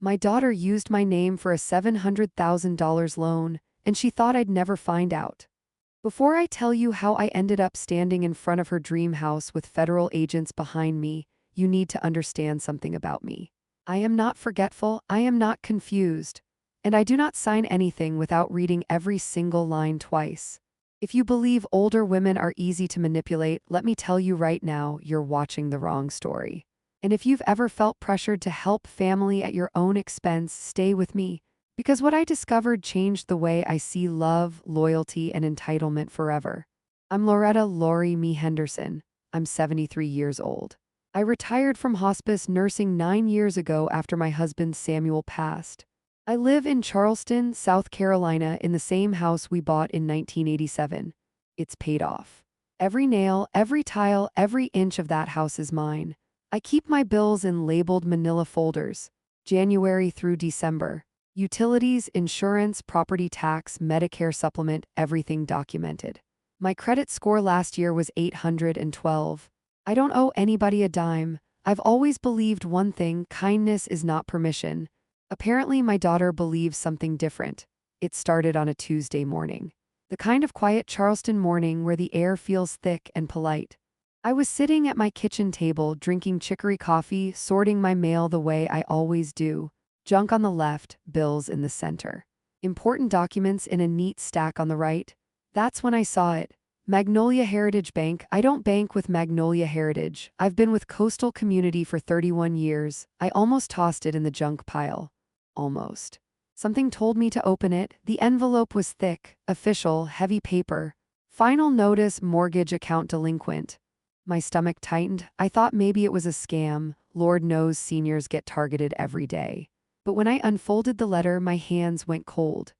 My daughter used my name for a $700,000 loan, and she thought I'd never find out. Before I tell you how I ended up standing in front of her dream house with federal agents behind me, you need to understand something about me. I am not forgetful, I am not confused, and I do not sign anything without reading every single line twice. If you believe older women are easy to manipulate, let me tell you right now, you're watching the wrong story. And if you've ever felt pressured to help family at your own expense, stay with me, because what I discovered changed the way I see love, loyalty, and entitlement forever. I'm Loretta Lori Me Henderson. I'm 73 years old. I retired from hospice nursing 9 years ago after my husband Samuel passed. I live in Charleston, South Carolina, in the same house we bought in 1987. It's paid off. Every nail, every tile, every inch of that house is mine. I keep my bills in labeled manila folders, January through December. Utilities, insurance, property tax, Medicare supplement, everything documented. My credit score last year was 812. I don't owe anybody a dime. I've always believed one thing: kindness is not permission. Apparently, my daughter believes something different. It started on a Tuesday morning. The kind of quiet Charleston morning where the air feels thick and polite. I was sitting at my kitchen table drinking chicory coffee, sorting my mail the way I always do. Junk on the left, bills in the center. Important documents in a neat stack on the right. That's when I saw it. Magnolia Heritage Bank. I don't bank with Magnolia Heritage. I've been with Coastal Community for 31 years. I almost tossed it in the junk pile. Almost. Something told me to open it. The envelope was thick, official, heavy paper. Final notice: mortgage account delinquent. My stomach tightened. I thought maybe it was a scam. Lord knows seniors get targeted every day. But when I unfolded the letter, my hands went cold.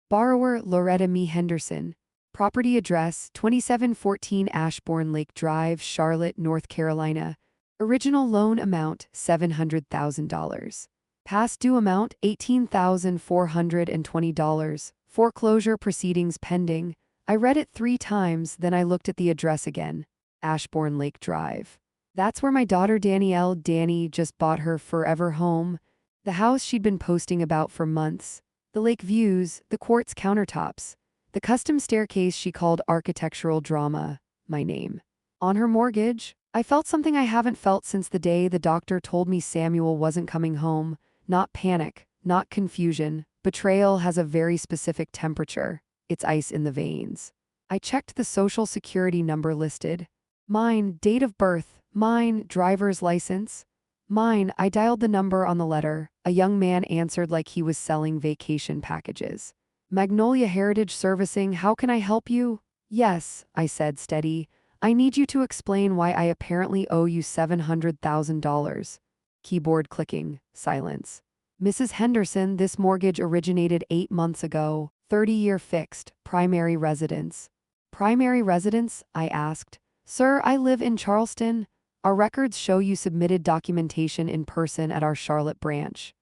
Borrower: Loretta Me Henderson. Property address: 2714 Ashbourne Lake Drive, Charlotte, North Carolina. Original loan amount: $700,000. Past due amount: $18,420. Foreclosure proceedings pending. I read it 3 times, then I looked at the address again. Ashbourne Lake Drive. That's where my daughter Danny just bought her forever home. The house she'd been posting about for months. The lake views, the quartz countertops. The custom staircase she called architectural drama. My name. On her mortgage. I felt something I haven't felt since the day the doctor told me Samuel wasn't coming home. Not panic, not confusion. Betrayal has a very specific temperature. It's ice in the veins. I checked the social security number listed. Mine, date of birth. Mine, driver's license. Mine. I dialed the number on the letter. A young man answered like he was selling vacation packages. Magnolia Heritage Servicing, how can I help you? Yes, I said, steady. I need you to explain why I apparently owe you $700,000. Keyboard clicking, silence. Mrs. Henderson, this mortgage originated 8 months ago. 30-year fixed, primary residence. Primary residence? I asked. Sir, I live in Charleston. Our records show you submitted documentation in person at our Charlotte branch.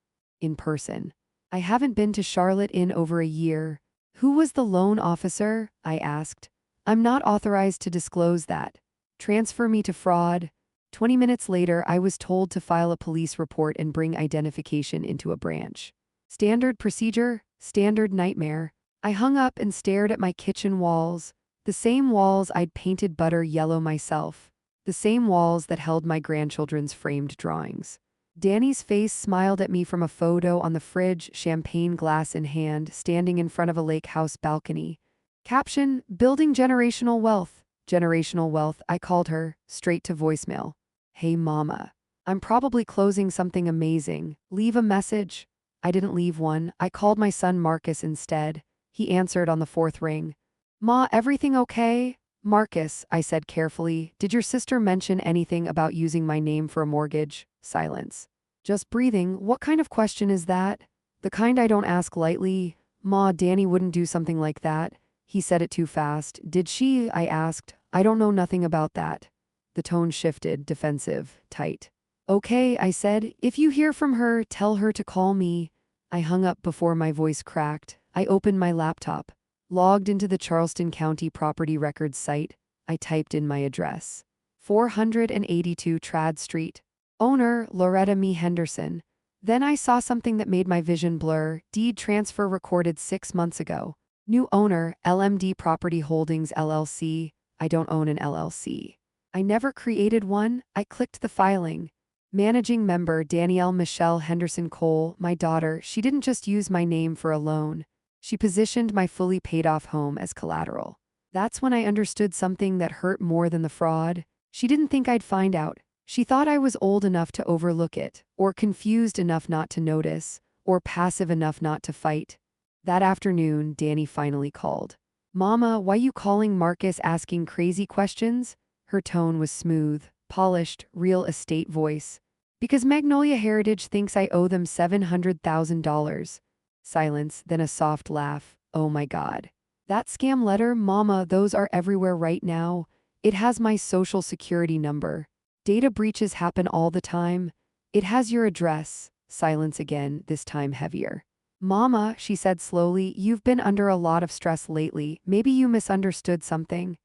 In person. I haven't been to Charlotte in over a year. Who was the loan officer? I asked. I'm not authorized to disclose that. Transfer me to fraud. 20 minutes later, I was told to file a police report and bring identification into a branch. Standard procedure, standard nightmare. I hung up and stared at my kitchen walls. The same walls I'd painted butter yellow myself. The same walls that held my grandchildren's framed drawings. Danny's face smiled at me from a photo on the fridge, champagne glass in hand, standing in front of a lake house balcony. Caption: building generational wealth. Generational wealth, I called her, straight to voicemail. Hey mama. I'm probably closing something amazing. Leave a message. I didn't leave one. I called my son Marcus instead. He answered on the 4th ring. Ma, everything okay? Marcus, I said carefully, did your sister mention anything about using my name for a mortgage? Silence. Just breathing. What kind of question is that? The kind I don't ask lightly. Ma, Danny wouldn't do something like that. He said it too fast. Did she? I asked. I don't know nothing about that. The tone shifted, defensive, tight. Okay, I said, if you hear from her, tell her to call me. I hung up before my voice cracked. I opened my laptop. Logged into the Charleston County Property Records site, I typed in my address. 482 Trad Street. Owner, Loretta Me Henderson. Then I saw something that made my vision blur. Deed transfer recorded 6 months ago. New owner, LMD Property Holdings LLC. I don't own an LLC. I never created one. I clicked the filing. Managing member Danielle Michelle Henderson Cole, my daughter. She didn't just use my name for a loan. She positioned my fully paid off home as collateral. That's when I understood something that hurt more than the fraud. She didn't think I'd find out. She thought I was old enough to overlook it, or confused enough not to notice, or passive enough not to fight. That afternoon, Danny finally called. "Mama, why you calling Marcus asking crazy questions?" Her tone was smooth, polished, real estate voice. "Because Magnolia Heritage thinks I owe them $700,000. Silence, then a soft laugh. "Oh my God. That scam letter, Mama, those are everywhere right now. It has my social security number. Data breaches happen all the time. It has your address." Silence again, this time heavier. "Mama," she said slowly, "you've been under a lot of stress lately. Maybe you misunderstood something."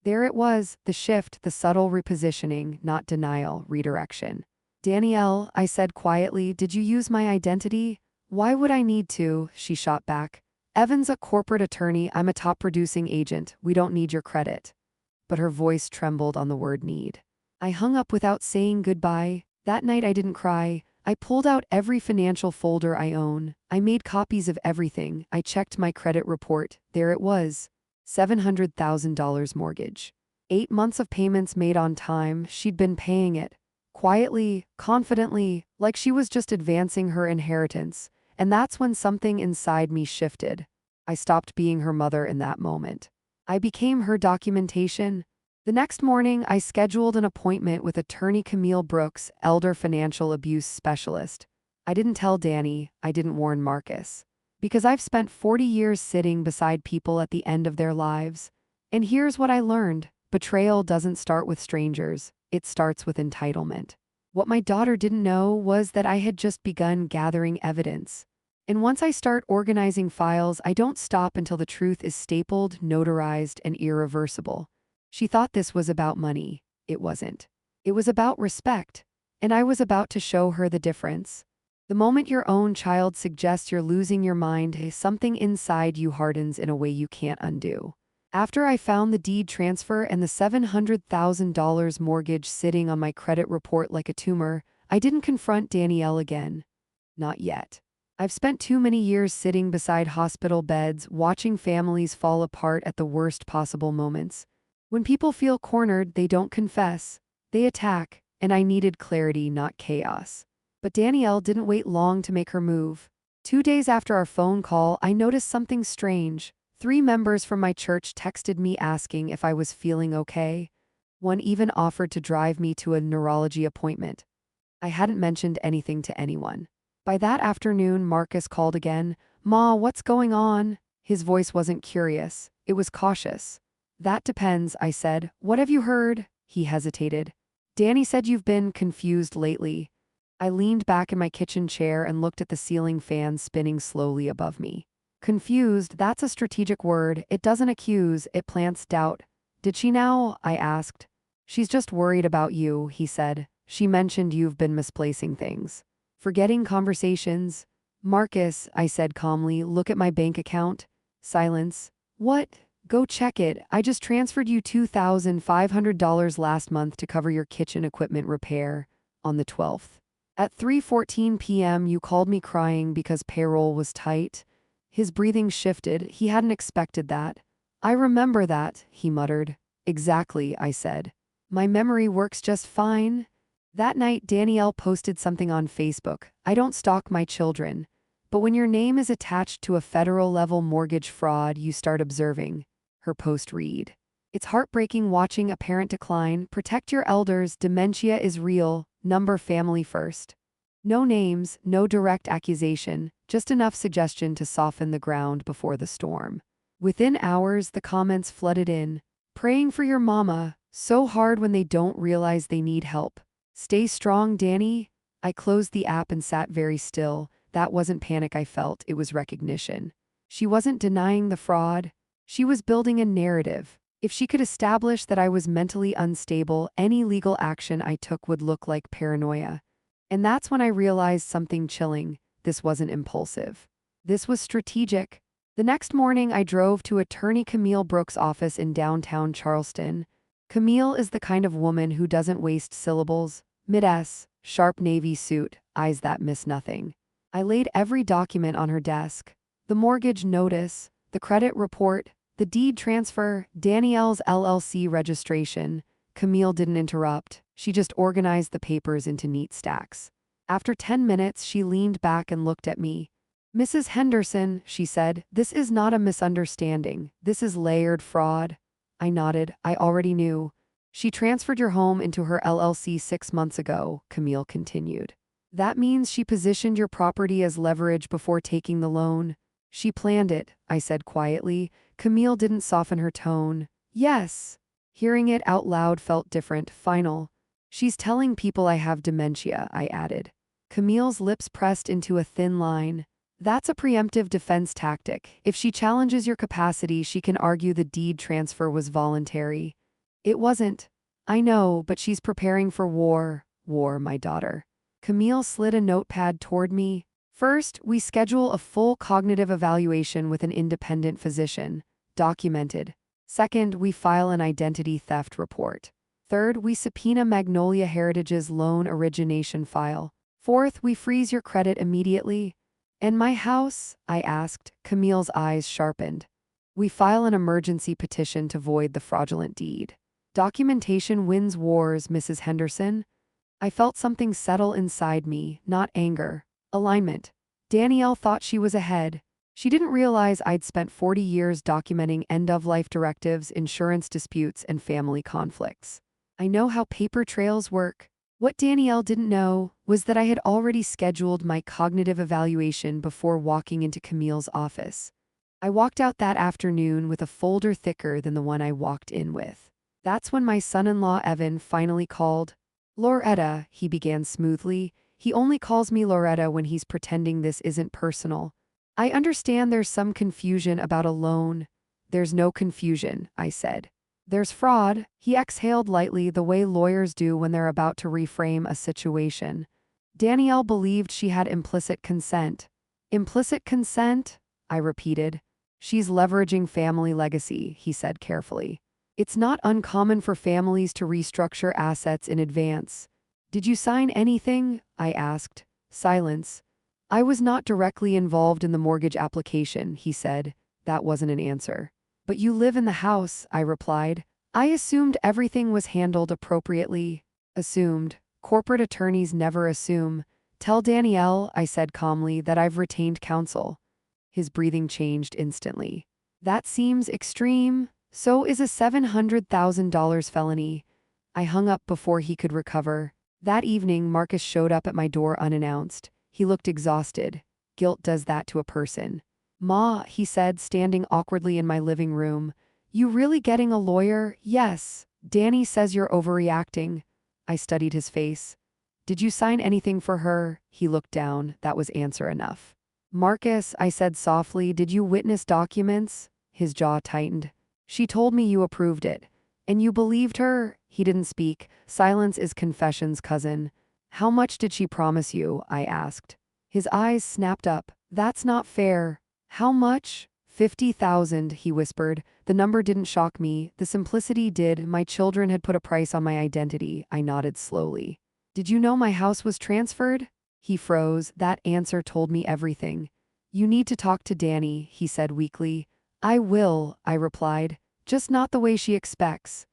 There it was, the shift, the subtle repositioning, not denial, redirection. "Danielle," I said quietly, "did you use my identity?" "Why would I need to?" she shot back. "Evan's a corporate attorney. I'm a top producing agent. We don't need your credit." But her voice trembled on the word need. I hung up without saying goodbye. That night I didn't cry. I pulled out every financial folder I own. I made copies of everything. I checked my credit report. There it was. $700,000 mortgage. 8 months of payments made on time. She'd been paying it. Quietly, confidently, like she was just advancing her inheritance. And that's when something inside me shifted. I stopped being her mother in that moment. I became her documentation. The next morning, I scheduled an appointment with attorney Camille Brooks, elder financial abuse specialist. I didn't tell Danny, I didn't warn Marcus. Because I've spent 40 years sitting beside people at the end of their lives. And here's what I learned. Betrayal doesn't start with strangers. It starts with entitlement. What my daughter didn't know was that I had just begun gathering evidence. And once I start organizing files, I don't stop until the truth is stapled, notarized, and irreversible. She thought this was about money. It wasn't. It was about respect. And I was about to show her the difference. The moment your own child suggests you're losing your mind, something inside you hardens in a way you can't undo. After I found the deed transfer and the $700,000 mortgage sitting on my credit report like a tumor, I didn't confront Danielle again. Not yet. I've spent too many years sitting beside hospital beds, watching families fall apart at the worst possible moments. When people feel cornered, they don't confess. They attack, and I needed clarity, not chaos. But Danielle didn't wait long to make her move. 2 days after our phone call, I noticed something strange. 3 members from my church texted me asking if I was feeling okay. One even offered to drive me to a neurology appointment. I hadn't mentioned anything to anyone. By that afternoon, Marcus called again. "Ma, what's going on?" His voice wasn't curious. It was cautious. "That depends," I said. "What have you heard?" He hesitated. "Danny said you've been confused lately." I leaned back in my kitchen chair and looked at the ceiling fan spinning slowly above me. Confused, that's a strategic word. It doesn't accuse, it plants doubt. "Did she now?" I asked. "She's just worried about you," he said. "She mentioned you've been misplacing things. Forgetting conversations." "Marcus," I said calmly, "look at my bank account." Silence. "What?" "Go check it. I just transferred you $2,500 last month to cover your kitchen equipment repair." On the 12th. At 3:14 p.m. you called me crying because payroll was tight. His breathing shifted. He hadn't expected that. "I remember that," he muttered. "Exactly," I said. "My memory works just fine." That night, Danielle posted something on Facebook. "I don't stalk my children. But when your name is attached to a federal-level mortgage fraud, you start observing." Her post read, "It's heartbreaking watching a parent decline. Protect your elders. Dementia is real. Number family first." No names, no direct accusation, just enough suggestion to soften the ground before the storm. Within hours, the comments flooded in. "Praying for your mama. So hard when they don't realize they need help. Stay strong, Danny." I closed the app and sat very still. That wasn't panic I felt, it was recognition. She wasn't denying the fraud. She was building a narrative. If she could establish that I was mentally unstable, any legal action I took would look like paranoia. And that's when I realized something chilling. This wasn't impulsive. This was strategic. The next morning, I drove to attorney Camille Brooks' office in downtown Charleston. Camille is the kind of woman who doesn't waste syllables. Mid-S, sharp navy suit, eyes that miss nothing. I laid every document on her desk. The mortgage notice, the credit report, the deed transfer, Danielle's LLC registration. Camille didn't interrupt. She just organized the papers into neat stacks. After 10 minutes, she leaned back and looked at me. "Mrs. Henderson," she said, "this is not a misunderstanding. This is layered fraud." I nodded. I already knew. "She transferred your home into her LLC 6 months ago," Camille continued. "That means she positioned your property as leverage before taking the loan." "She planned it," I said quietly. Camille didn't soften her tone. "Yes." Hearing it out loud felt different, final. "She's telling people I have dementia," I added. Camille's lips pressed into a thin line. "That's a preemptive defense tactic. If she challenges your capacity, she can argue the deed transfer was voluntary." "It wasn't." "I know, but she's preparing for war." "War, my daughter." Camille slid a notepad toward me. "First, we schedule a full cognitive evaluation with an independent physician. Documented. Second, we file an identity theft report. Third, we subpoena Magnolia Heritage's loan origination file. Fourth, we freeze your credit immediately." "And my house?" I asked. Camille's eyes sharpened. "We file an emergency petition to void the fraudulent deed." "Documentation wins wars, Mrs. Henderson." I felt something settle inside me, not anger. Alignment. Danielle thought she was ahead. She didn't realize I'd spent 40 years documenting end-of-life directives, insurance disputes, and family conflicts. I know how paper trails work. What Danielle didn't know was that I had already scheduled my cognitive evaluation before walking into Camille's office. I walked out that afternoon with a folder thicker than the one I walked in with. That's when my son-in-law Evan finally called. "Loretta," he began smoothly. "He only calls me Loretta when he's pretending this isn't personal. I understand there's some confusion about a loan." "There's no confusion," I said. "There's fraud." He exhaled lightly, the way lawyers do when they're about to reframe a situation. "Danielle believed she had implicit consent." "Implicit consent?" I repeated. "She's leveraging family legacy," he said carefully. "It's not uncommon for families to restructure assets in advance." "Did you sign anything?" I asked. Silence. "I was not directly involved in the mortgage application," he said. That wasn't an answer. "But you live in the house," I replied. "I assumed everything was handled appropriately." "Assumed. Corporate attorneys never assume." "Tell Danielle," I said calmly, "that I've retained counsel." His breathing changed instantly. "That seems extreme. So is a $700,000 felony." I hung up before he could recover. That evening, Marcus showed up at my door unannounced. He looked exhausted. Guilt does that to a person. "Ma," he said, standing awkwardly in my living room. "You really getting a lawyer?" "Yes. Danny says you're overreacting." I studied his face. "Did you sign anything for her?" He looked down. That was answer enough. "Marcus," I said softly, "did you witness documents?" His jaw tightened. "She told me you approved it." "And you believed her?" He didn't speak. Silence is confession's cousin. "How much did she promise you?" I asked. His eyes snapped up. "That's not fair." "How much?" 50,000, he whispered. The number didn't shock me. The simplicity did. My children had put a price on my identity. I nodded slowly. "Did you know my house was transferred?" He froze. That answer told me everything. "You need to talk to Danny," he said weakly. "I will," I replied. "Just not the way she expects."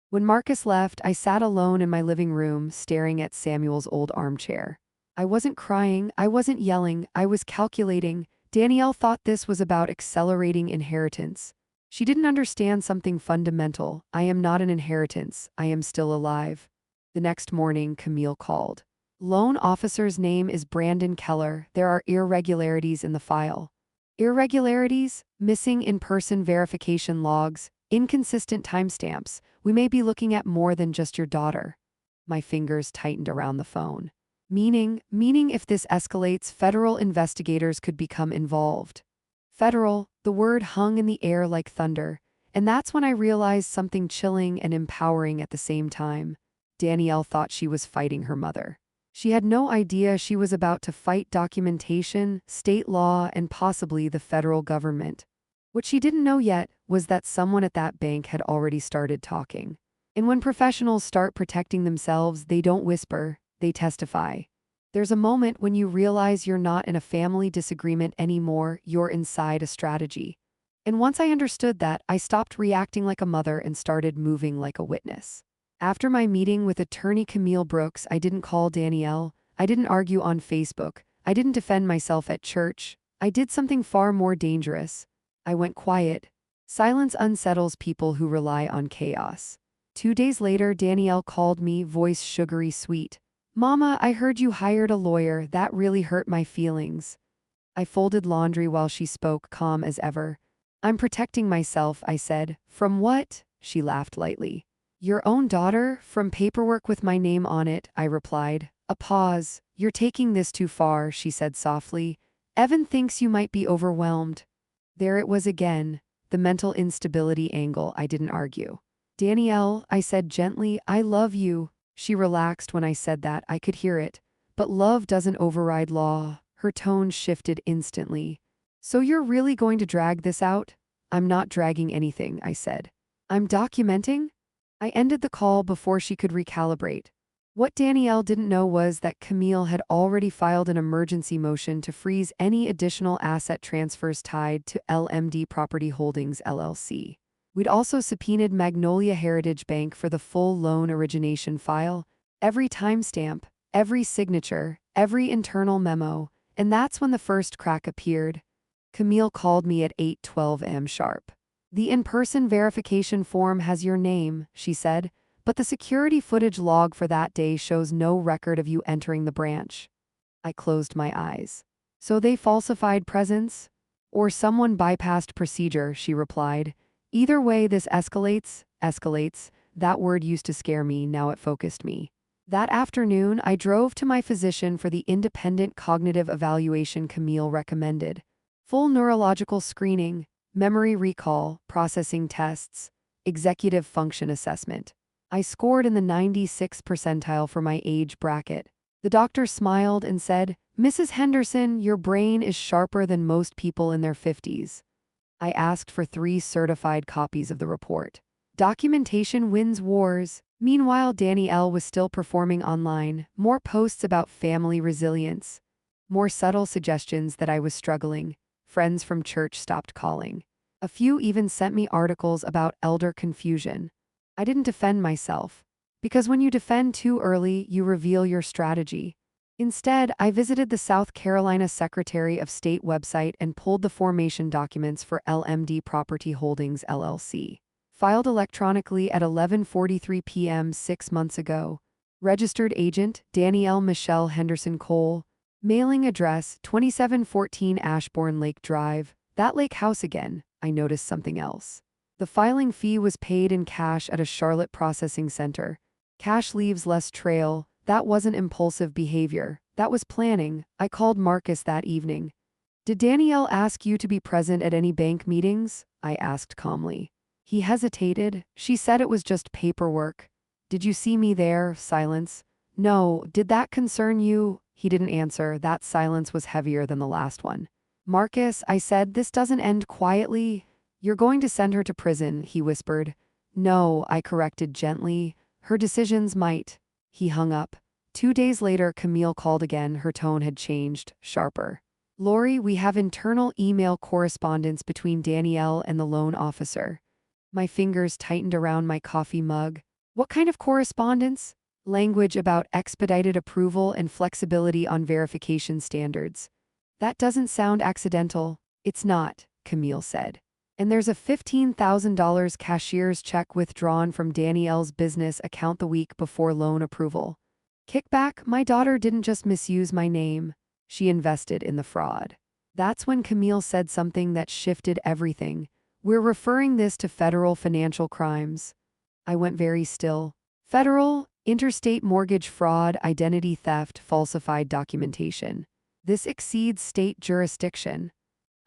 When Marcus left, I sat alone in my living room, staring at Samuel's old armchair. I wasn't crying, I wasn't yelling, I was calculating. Danielle thought this was about accelerating inheritance. She didn't understand something fundamental. I am not an inheritance. I am still alive. The next morning, Camille called. "Loan officer's name is Brandon Keller. There are irregularities in the file." "Irregularities?" "Missing in-person verification logs, inconsistent timestamps. We may be looking at more than just your daughter." My fingers tightened around the phone. Meaning if this escalates, federal investigators could become involved. Federal, the word hung in the air like thunder. And that's when I realized something chilling and empowering at the same time. Danielle thought she was fighting her mother. She had no idea she was about to fight documentation, state law, and possibly the federal government. What she didn't know yet was that someone at that bank had already started talking. And when professionals start protecting themselves, they don't whisper, they testify. There's a moment when you realize you're not in a family disagreement anymore, you're inside a strategy. And once I understood that, I stopped reacting like a mother and started moving like a witness. After my meeting with attorney Camille Brooks, I didn't call Danielle, I didn't argue on Facebook, I didn't defend myself at church, I did something far more dangerous. I went quiet. Silence unsettles people who rely on chaos. 2 days later, Danielle called me, voice sugary sweet. Mama, I heard you hired a lawyer. That really hurt my feelings. I folded laundry while she spoke, calm as ever. I'm protecting myself, I said. From what? She laughed lightly. Your own daughter? From paperwork with my name on it, I replied. A pause. You're taking this too far, she said softly. Evan thinks you might be overwhelmed. There it was again, the mental instability angle. I didn't argue. Danielle, I said gently, I love you. She relaxed when I said that. I could hear it. But love doesn't override law. Her tone shifted instantly. So you're really going to drag this out? I'm not dragging anything, I said. I'm documenting? I ended the call before she could recalibrate. What Danielle didn't know was that Camille had already filed an emergency motion to freeze any additional asset transfers tied to LMD Property Holdings, LLC. We'd also subpoenaed Magnolia Heritage Bank for the full loan origination file, every timestamp, every signature, every internal memo, and that's when the first crack appeared. Camille called me at 8:12 a.m. sharp. The in-person verification form has your name, she said, but the security footage log for that day shows no record of you entering the branch. I closed my eyes. So they falsified presence? Or someone bypassed procedure, she replied. Either way, this escalates. That word used to scare me, now it focused me. That afternoon, I drove to my physician for the independent cognitive evaluation Camille recommended. Full neurological screening, memory recall, processing tests, executive function assessment. I scored in the 96th percentile for my age bracket. The doctor smiled and said, Mrs. Henderson, your brain is sharper than most people in their 50s. I asked for 3 certified copies of the report. Documentation wins wars. Meanwhile, Danielle was still performing online, more posts about family resilience, more subtle suggestions that I was struggling. Friends from church stopped calling. A few even sent me articles about elder confusion. I didn't defend myself, because when you defend too early, you reveal your strategy. Instead, I visited the South Carolina Secretary of State website and pulled the formation documents for LMD Property Holdings, LLC. Filed electronically at 11:43 p.m. 6 months ago. Registered agent, Danielle Michelle Henderson Cole. Mailing address, 2714 Ashbourne Lake Drive. That lake house again. I noticed something else. The filing fee was paid in cash at a Charlotte processing center. Cash leaves less trail. That wasn't impulsive behavior. That was planning. I called Marcus that evening. Did Danielle ask you to be present at any bank meetings? I asked calmly. He hesitated. She said it was just paperwork. Did you see me there? Silence. No. Did that concern you? He didn't answer. That silence was heavier than the last one. Marcus, I said, this doesn't end quietly. You're going to send her to prison, he whispered. No, I corrected gently. Her decisions might. He hung up. 2 days later, Camille called again. Her tone had changed, sharper. Lori, we have internal email correspondence between Danielle and the loan officer. My fingers tightened around my coffee mug. What kind of correspondence? Language about expedited approval and flexibility on verification standards. That doesn't sound accidental. It's not, Camille said. And there's a $15,000 cashier's check withdrawn from Danielle's business account the week before loan approval. Kickback, my daughter didn't just misuse my name. She invested in the fraud. That's when Camille said something that shifted everything. We're referring this to federal financial crimes. I went very still. Federal, interstate mortgage fraud, identity theft, falsified documentation. This exceeds state jurisdiction.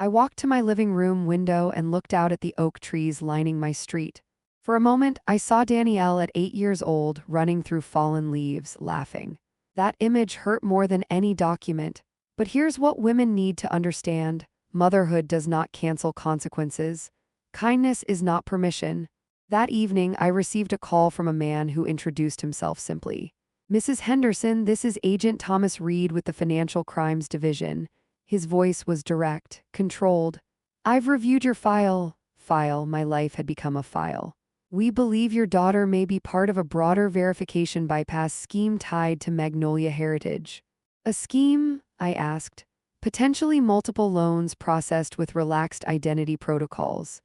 I walked to my living room window and looked out at the oak trees lining my street. For a moment, I saw Danielle at 8 years old, running through fallen leaves, laughing. That image hurt more than any document. But here's what women need to understand. Motherhood does not cancel consequences. Kindness is not permission. That evening, I received a call from a man who introduced himself simply. Mrs. Henderson, this is Agent Thomas Reed with the Financial Crimes Division. His voice was direct, controlled. I've reviewed your file. My life had become a file. We believe your daughter may be part of a broader verification bypass scheme tied to Magnolia Heritage. A scheme? I asked. Potentially multiple loans processed with relaxed identity protocols.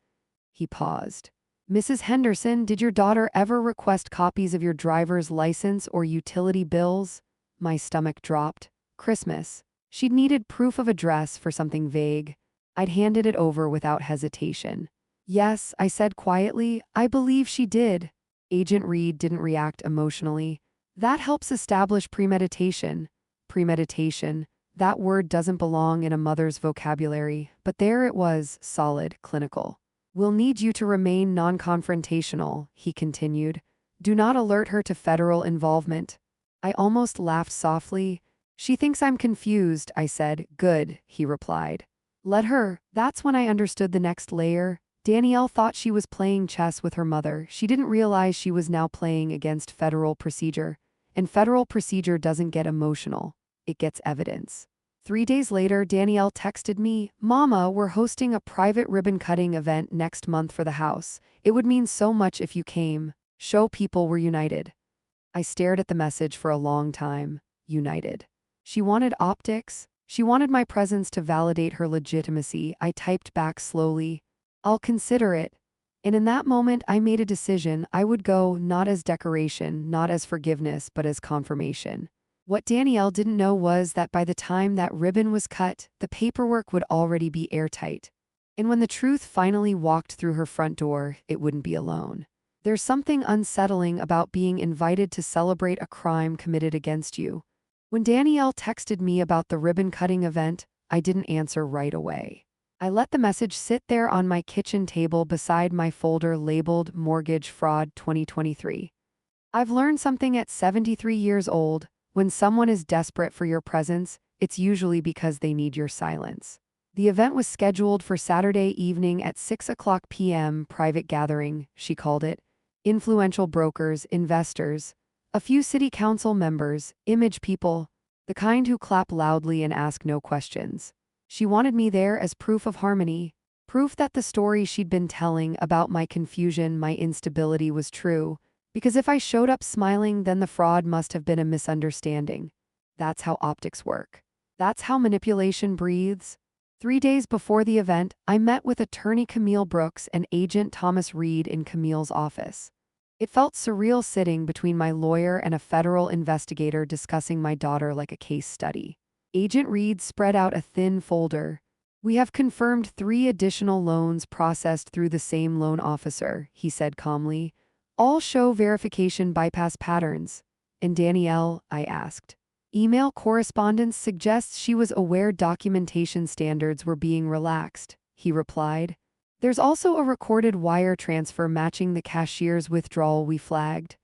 He paused. Mrs. Henderson, did your daughter ever request copies of your driver's license or utility bills? My stomach dropped. Christmas. She'd needed proof of address for something vague. I'd handed it over without hesitation. Yes, I said quietly, I believe she did. Agent Reed didn't react emotionally. That helps establish premeditation. Premeditation. That word doesn't belong in a mother's vocabulary, but there it was, solid, clinical. We'll need you to remain non-confrontational, he continued. Do not alert her to federal involvement. I almost laughed softly. She thinks I'm confused, I said. Good, he replied. Let her. That's when I understood the next layer. Danielle thought she was playing chess with her mother. She didn't realize she was now playing against federal procedure. And federal procedure doesn't get emotional. It gets evidence. 3 days later, Danielle texted me, Mama, we're hosting a private ribbon-cutting event next month for the house. It would mean so much if you came. Show people we're united. I stared at the message for a long time. United. She wanted optics. She wanted my presence to validate her legitimacy. I typed back slowly. I'll consider it. And in that moment, I made a decision. I would go not as decoration, not as forgiveness, but as confirmation. What Danielle didn't know was that by the time that ribbon was cut, the paperwork would already be airtight. And when the truth finally walked through her front door, it wouldn't be alone. There's something unsettling about being invited to celebrate a crime committed against you. When Danielle texted me about the ribbon-cutting event, I didn't answer right away. I let the message sit there on my kitchen table beside my folder labeled Mortgage Fraud 2023. I've learned something at 73 years old. When someone is desperate for your presence, it's usually because they need your silence. The event was scheduled for Saturday evening at 6:00 p.m. Private gathering, she called it. Influential brokers, investors, a few city council members, image people, the kind who clap loudly and ask no questions. She wanted me there as proof of harmony, proof that the story she'd been telling about my confusion, my instability was true. Because if I showed up smiling, then the fraud must have been a misunderstanding. That's how optics work. That's how manipulation breathes. 3 days before the event, I met with attorney Camille Brooks and agent Thomas Reed in Camille's office. It felt surreal sitting between my lawyer and a federal investigator discussing my daughter like a case study. Agent Reed spread out a thin folder. We have confirmed 3 additional loans processed through the same loan officer, he said calmly. All show verification bypass patterns. And Danielle, I asked. Email correspondence suggests she was aware documentation standards were being relaxed, he replied. There's also a recorded wire transfer matching the cashier's withdrawal we flagged.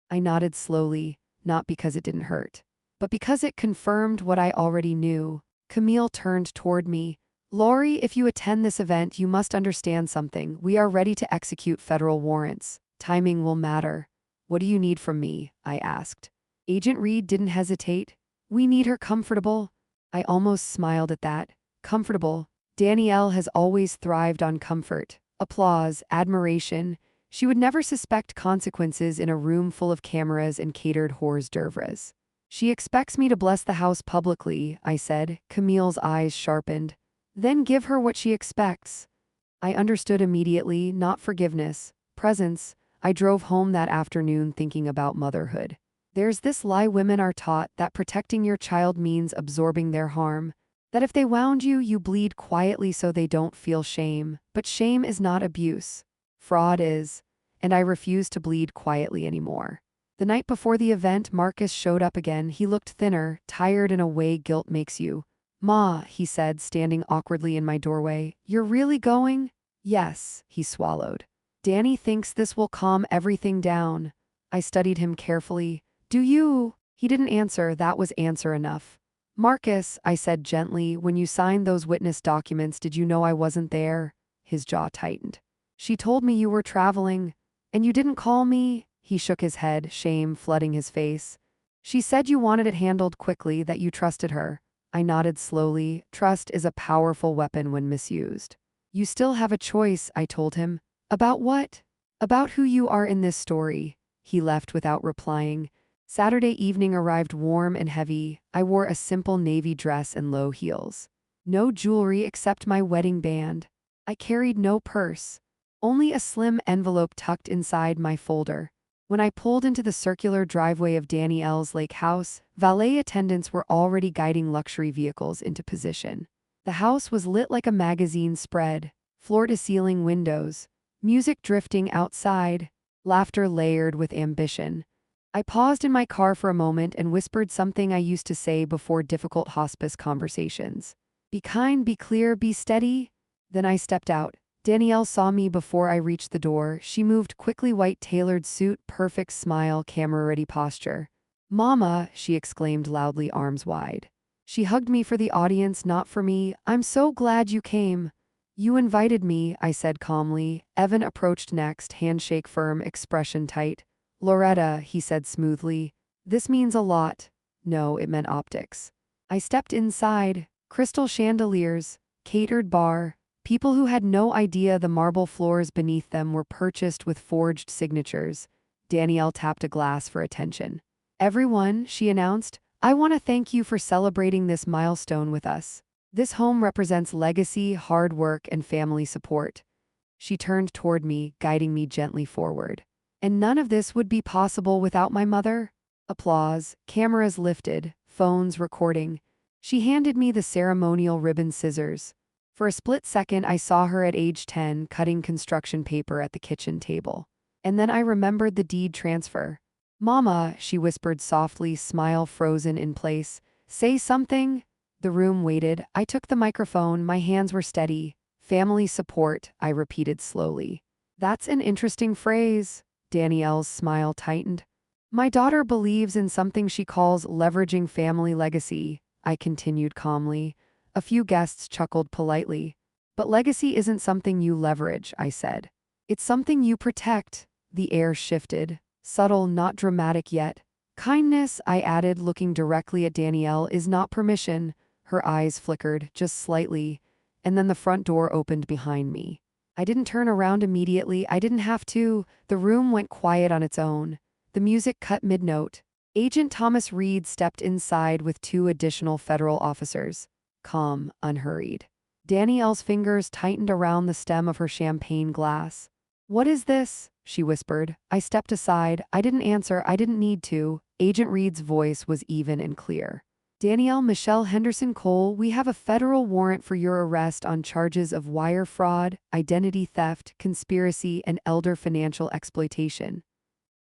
I nodded slowly, not because it didn't hurt, but because it confirmed what I already knew. Camille turned toward me. Lori, if you attend this event, you must understand something. We are ready to execute federal warrants. Timing will matter. What do you need from me? I asked. Agent Reed didn't hesitate. We need her comfortable. I almost smiled at that. Comfortable. Danielle has always thrived on comfort, applause, admiration. She would never suspect consequences in a room full of cameras and catered hors d'oeuvres. She expects me to bless the house publicly, I said. Camille's eyes sharpened. Then give her what she expects. I understood immediately, not forgiveness, presence. I drove home that afternoon thinking about motherhood. There's this lie women are taught that protecting your child means absorbing their harm, that if they wound you, you bleed quietly so they don't feel shame. But shame is not abuse. Fraud is. And I refuse to bleed quietly anymore. The night before the event, Marcus showed up again. He looked thinner, tired in a way guilt makes you. Ma, he said, standing awkwardly in my doorway. You're really going? Yes, he swallowed. Danny thinks this will calm everything down. I studied him carefully. Do you? He didn't answer, that was answer enough. Marcus, I said gently, when you signed those witness documents, did you know I wasn't there? His jaw tightened. She told me you were traveling. And you didn't call me? He shook his head, shame flooding his face. She said you wanted it handled quickly, that you trusted her. I nodded slowly. Trust is a powerful weapon when misused. You still have a choice, I told him. About what? About who you are in this story. He left without replying. Saturday evening arrived warm and heavy. I wore a simple navy dress and low heels. No jewelry except my wedding band. I carried no purse. Only a slim envelope tucked inside my folder. When I pulled into the circular driveway of Danny L's lake house, valet attendants were already guiding luxury vehicles into position. The house was lit like a magazine spread, floor-to-ceiling windows, music drifting outside, laughter layered with ambition. I paused in my car for a moment and whispered something I used to say before difficult hospice conversations. Be kind, be clear, be steady. Then I stepped out. Danielle saw me before I reached the door. She moved quickly, white tailored suit, perfect smile, camera-ready posture. Mama, she exclaimed loudly, arms wide. She hugged me for the audience, not for me. I'm so glad you came. You invited me, I said calmly. Evan approached next, handshake firm, expression tight. Loretta, he said smoothly. This means a lot. No, it meant optics. I stepped inside. Crystal chandeliers, catered bar. People who had no idea the marble floors beneath them were purchased with forged signatures. Danielle tapped a glass for attention. Everyone, she announced, I want to thank you for celebrating this milestone with us. This home represents legacy, hard work, and family support. She turned toward me, guiding me gently forward. And none of this would be possible without my mother? Applause, cameras lifted, phones recording. She handed me the ceremonial ribbon scissors. For a split second, I saw her at age 10 cutting construction paper at the kitchen table. And then I remembered the deed transfer. Mama, she whispered softly, smile frozen in place. Say something? The room waited. I took the microphone, my hands were steady. Family support, I repeated slowly. That's an interesting phrase. Danielle's smile tightened. My daughter believes in something she calls leveraging family legacy, I continued calmly. A few guests chuckled politely. But legacy isn't something you leverage, I said. It's something you protect. The air shifted. Subtle, not dramatic yet. Kindness, I added, looking directly at Danielle, is not permission. Her eyes flickered, just slightly. And then the front door opened behind me. I didn't turn around immediately. I didn't have to. The room went quiet on its own. The music cut mid-note. Agent Thomas Reed stepped inside with 2 additional federal officers. Calm, unhurried. Danielle's fingers tightened around the stem of her champagne glass. What is this? She whispered. I stepped aside. I didn't answer. I didn't need to. Agent Reed's voice was even and clear. Danielle Michelle Henderson Cole, we have a federal warrant for your arrest on charges of wire fraud, identity theft, conspiracy, and elder financial exploitation.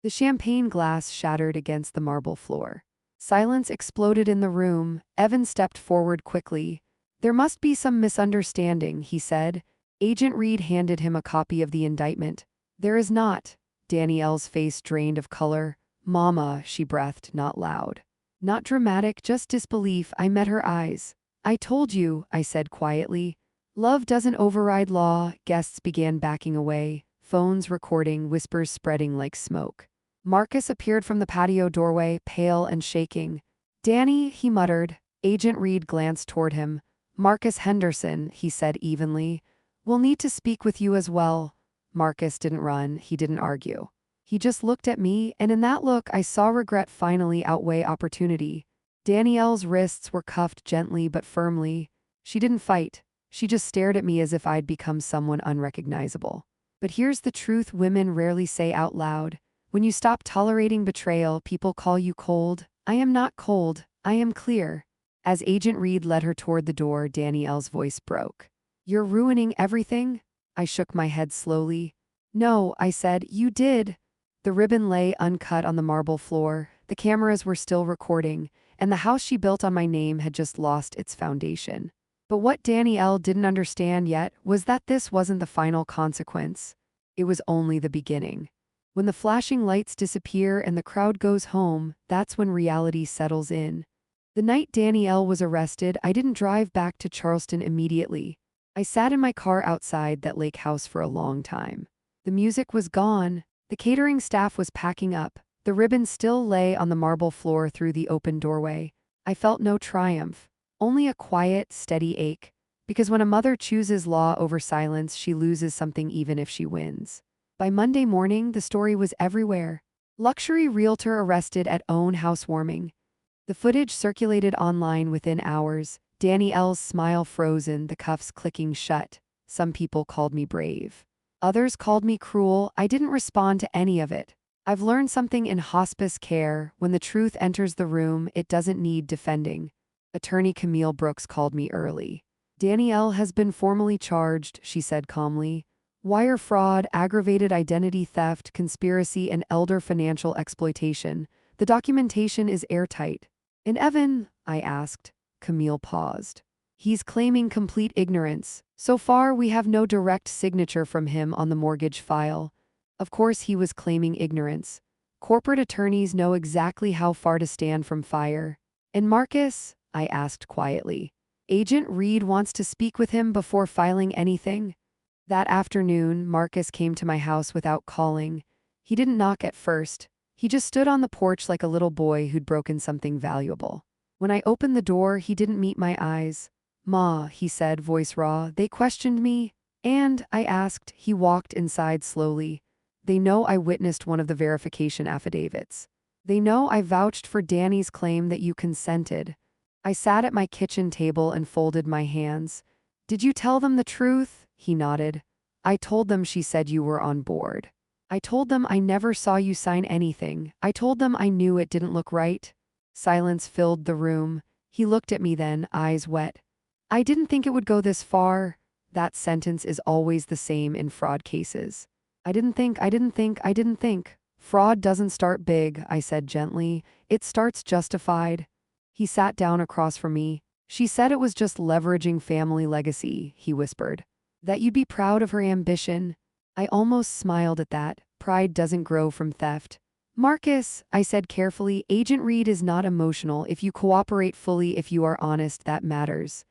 The champagne glass shattered against the marble floor. Silence exploded in the room. Evan stepped forward quickly. There must be some misunderstanding, he said. Agent Reed handed him a copy of the indictment. There is not. Danielle's face drained of color. Mama, she breathed, not loud. Not dramatic, just disbelief. I met her eyes. I told you, I said quietly. Love doesn't override law. Guests began backing away. Phones recording, whispers spreading like smoke. Marcus appeared from the patio doorway, pale and shaking. Danny, he muttered. Agent Reed glanced toward him. Marcus Henderson, he said evenly. We'll need to speak with you as well. Marcus didn't run, he didn't argue. He just looked at me, and in that look I saw regret finally outweigh opportunity. Danielle's wrists were cuffed gently but firmly. She didn't fight. She just stared at me as if I'd become someone unrecognizable. But here's the truth women rarely say out loud. When you stop tolerating betrayal, people call you cold. I am not cold. I am clear. As Agent Reed led her toward the door, Danielle's voice broke. You're ruining everything? I shook my head slowly. No, I said, you did. The ribbon lay uncut on the marble floor. The cameras were still recording, and the house she built on my name had just lost its foundation. But what Danielle didn't understand yet was that this wasn't the final consequence. It was only the beginning. When the flashing lights disappear and the crowd goes home, that's when reality settles in. The night Danielle was arrested, I didn't drive back to Charleston immediately. I sat in my car outside that lake house for a long time. The music was gone. The catering staff was packing up. The ribbon still lay on the marble floor through the open doorway. I felt no triumph, only a quiet, steady ache. Because when a mother chooses law over silence, she loses something even if she wins. By Monday morning, the story was everywhere. Luxury realtor arrested at own housewarming. The footage circulated online within hours. Danielle's smile frozen, the cuffs clicking shut. Some people called me brave. Others called me cruel. I didn't respond to any of it. I've learned something in hospice care. When the truth enters the room, it doesn't need defending. Attorney Camille Brooks called me early. Danielle has been formally charged, she said calmly. Wire fraud, aggravated identity theft, conspiracy, and elder financial exploitation. The documentation is airtight. And Evan? I asked. Camille paused. He's claiming complete ignorance. So far, we have no direct signature from him on the mortgage file. Of course, he was claiming ignorance. Corporate attorneys know exactly how far to stand from fire. And Marcus? I asked quietly. Agent Reed wants to speak with him before filing anything. That afternoon, Marcus came to my house without calling. He didn't knock at first. He just stood on the porch like a little boy who'd broken something valuable. When I opened the door, he didn't meet my eyes. Ma, he said, voice raw, they questioned me. And, I asked, he walked inside slowly. They know I witnessed one of the verification affidavits. They know I vouched for Danny's claim that you consented. I sat at my kitchen table and folded my hands. Did you tell them the truth? He nodded. I told them she said you were on board. I told them I never saw you sign anything. I told them I knew it didn't look right. Silence filled the room. He looked at me then, eyes wet. I didn't think it would go this far. That sentence is always the same in fraud cases. I didn't think. Fraud doesn't start big, I said gently. It starts justified. He sat down across from me. She said it was just leveraging family legacy, he whispered. That you'd be proud of her ambition. I almost smiled at that. Pride doesn't grow from theft. Marcus, I said carefully, Agent Reed is not emotional. If you cooperate fully, if you are honest, that matters.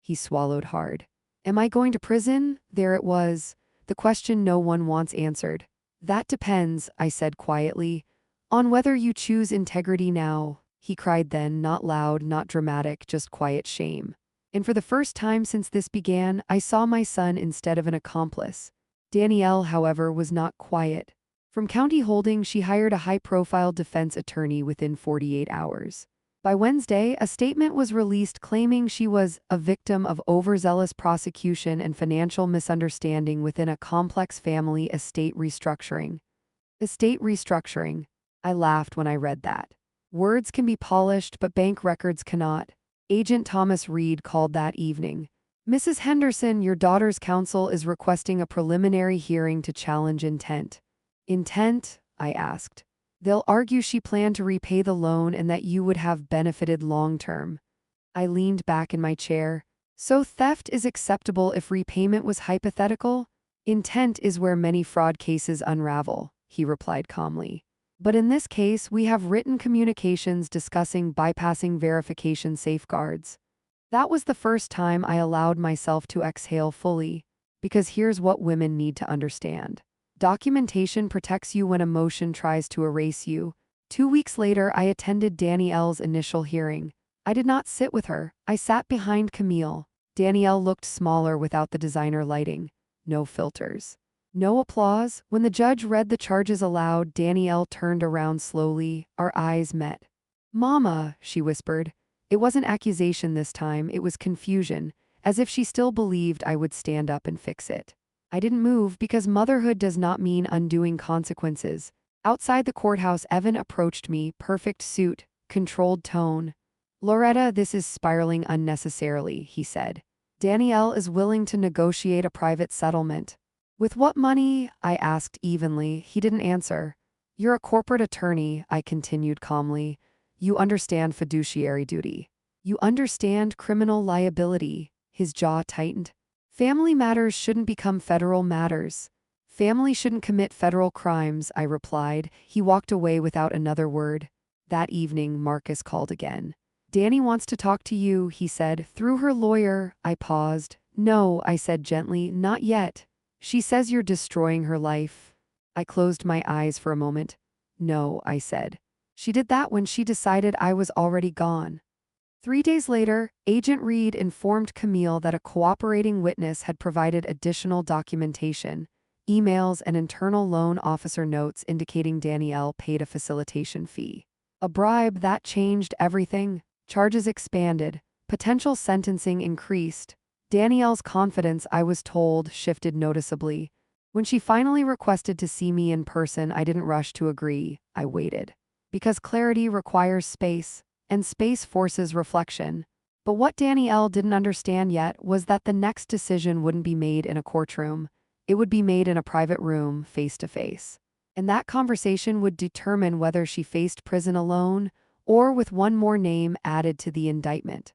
He swallowed hard. Am I going to prison? There it was. The question no one wants answered. That depends, I said quietly. On whether you choose integrity now. He cried then, not loud, not dramatic, just quiet shame. And for the first time since this began, I saw my son instead of an accomplice. Danielle, however, was not quiet. From County Holding, she hired a high-profile defense attorney within 48 hours. By Wednesday, a statement was released claiming she was a victim of overzealous prosecution and financial misunderstanding within a complex family estate restructuring. Estate restructuring. I laughed when I read that. Words can be polished, but bank records cannot. Agent Thomas Reed called that evening. Mrs. Henderson, your daughter's counsel is requesting a preliminary hearing to challenge intent. Intent? I asked. They'll argue she planned to repay the loan and that you would have benefited long-term. I leaned back in my chair. So theft is acceptable if repayment was hypothetical? Intent is where many fraud cases unravel, he replied calmly. But in this case, we have written communications discussing bypassing verification safeguards. That was the first time I allowed myself to exhale fully, because here's what women need to understand. Documentation protects you when emotion tries to erase you. 2 weeks later, I attended Danielle's initial hearing. I did not sit with her. I sat behind Camille. Danielle looked smaller without the designer lighting. No filters. No applause. When the judge read the charges aloud, Danielle turned around slowly. Our eyes met. Mama, she whispered. It wasn't accusation this time, it was confusion, as if she still believed I would stand up and fix it. I didn't move because motherhood does not mean undoing consequences. Outside the courthouse, Evan approached me, perfect suit, controlled tone. Loretta, this is spiraling unnecessarily, he said. Danielle is willing to negotiate a private settlement. With what money? I asked evenly. He didn't answer. You're a corporate attorney, I continued calmly. You understand fiduciary duty. You understand criminal liability. His jaw tightened. Family matters shouldn't become federal matters. Family shouldn't commit federal crimes, I replied. He walked away without another word. That evening, Marcus called again. Danny wants to talk to you, he said. Through her lawyer, I paused. No, I said gently, not yet. She says you're destroying her life. I closed my eyes for a moment. No, I said. She did that when she decided I was already gone. 3 days later, Agent Reed informed Camille that a cooperating witness had provided additional documentation, emails and internal loan officer notes indicating Danielle paid a facilitation fee. A bribe that changed everything. Charges expanded. Potential sentencing increased. Danielle's confidence, I was told, shifted noticeably. When she finally requested to see me in person, I didn't rush to agree. I waited. Because clarity requires space, and space forces reflection. But what Danielle didn't understand yet was that the next decision wouldn't be made in a courtroom. It would be made in a private room, face to face. And that conversation would determine whether she faced prison alone or with one more name added to the indictment.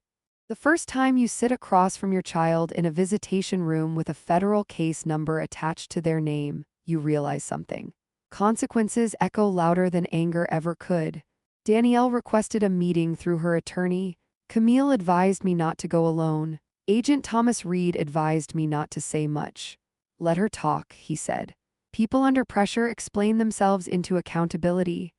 The first time you sit across from your child in a visitation room with a federal case number attached to their name, you realize something. Consequences echo louder than anger ever could. Danielle requested a meeting through her attorney. Camille advised me not to go alone. Agent Thomas Reed advised me not to say much. Let her talk, he said. People under pressure explain themselves into accountability.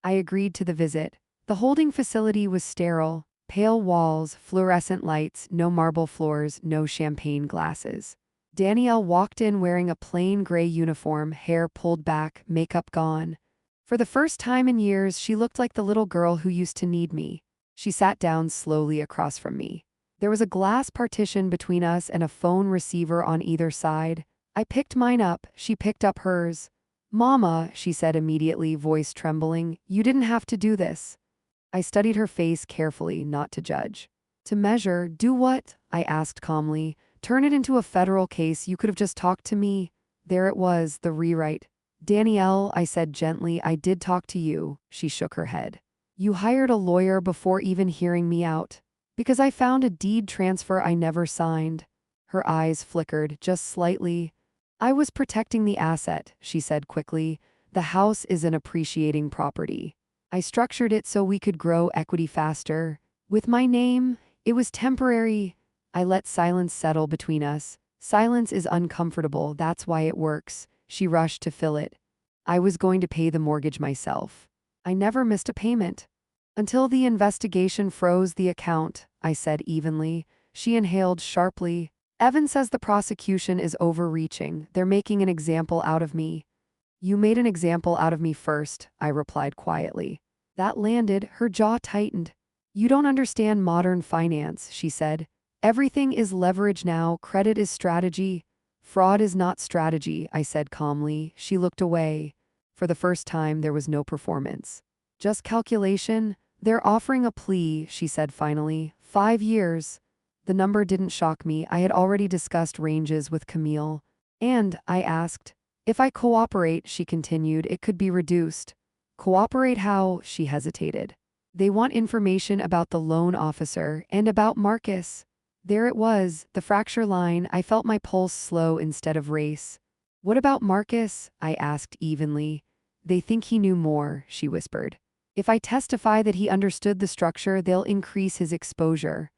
I agreed to the visit. The holding facility was sterile. Pale walls, fluorescent lights, no marble floors, no champagne glasses. Danielle walked in wearing a plain gray uniform, hair pulled back, makeup gone. For the first time in years, she looked like the little girl who used to need me. She sat down slowly across from me. There was a glass partition between us and a phone receiver on either side. I picked mine up, she picked up hers. Mama, she said immediately, voice trembling, you didn't have to do this. I studied her face carefully, not to judge. To measure, do what? I asked calmly. Turn it into a federal case, you could have just talked to me. There it was, the rewrite. Danielle, I said gently, I did talk to you. She shook her head. You hired a lawyer before even hearing me out. Because I found a deed transfer I never signed. Her eyes flickered, just slightly. I was protecting the asset, she said quickly. The house is an appreciating property. I structured it so we could grow equity faster. With my name, it was temporary. I let silence settle between us. Silence is uncomfortable, that's why it works. She rushed to fill it. I was going to pay the mortgage myself. I never missed a payment. Until the investigation froze the account, I said evenly. She inhaled sharply. Evan says the prosecution is overreaching. They're making an example out of me. You made an example out of me first, I replied quietly. That landed, her jaw tightened. You don't understand modern finance, she said. Everything is leverage now, credit is strategy. Fraud is not strategy, I said calmly. She looked away. For the first time, there was no performance. Just calculation. They're offering a plea, she said finally. 5 years. The number didn't shock me. I had already discussed ranges with Camille. And, I asked, if I cooperate, she continued, it could be reduced. Cooperate how? She hesitated. They want information about the loan officer and about Marcus. There it was, the fracture line. I felt my pulse slow instead of race. What about Marcus? I asked evenly. They think he knew more, she whispered. If I testify that he understood the structure, they'll increase his exposure.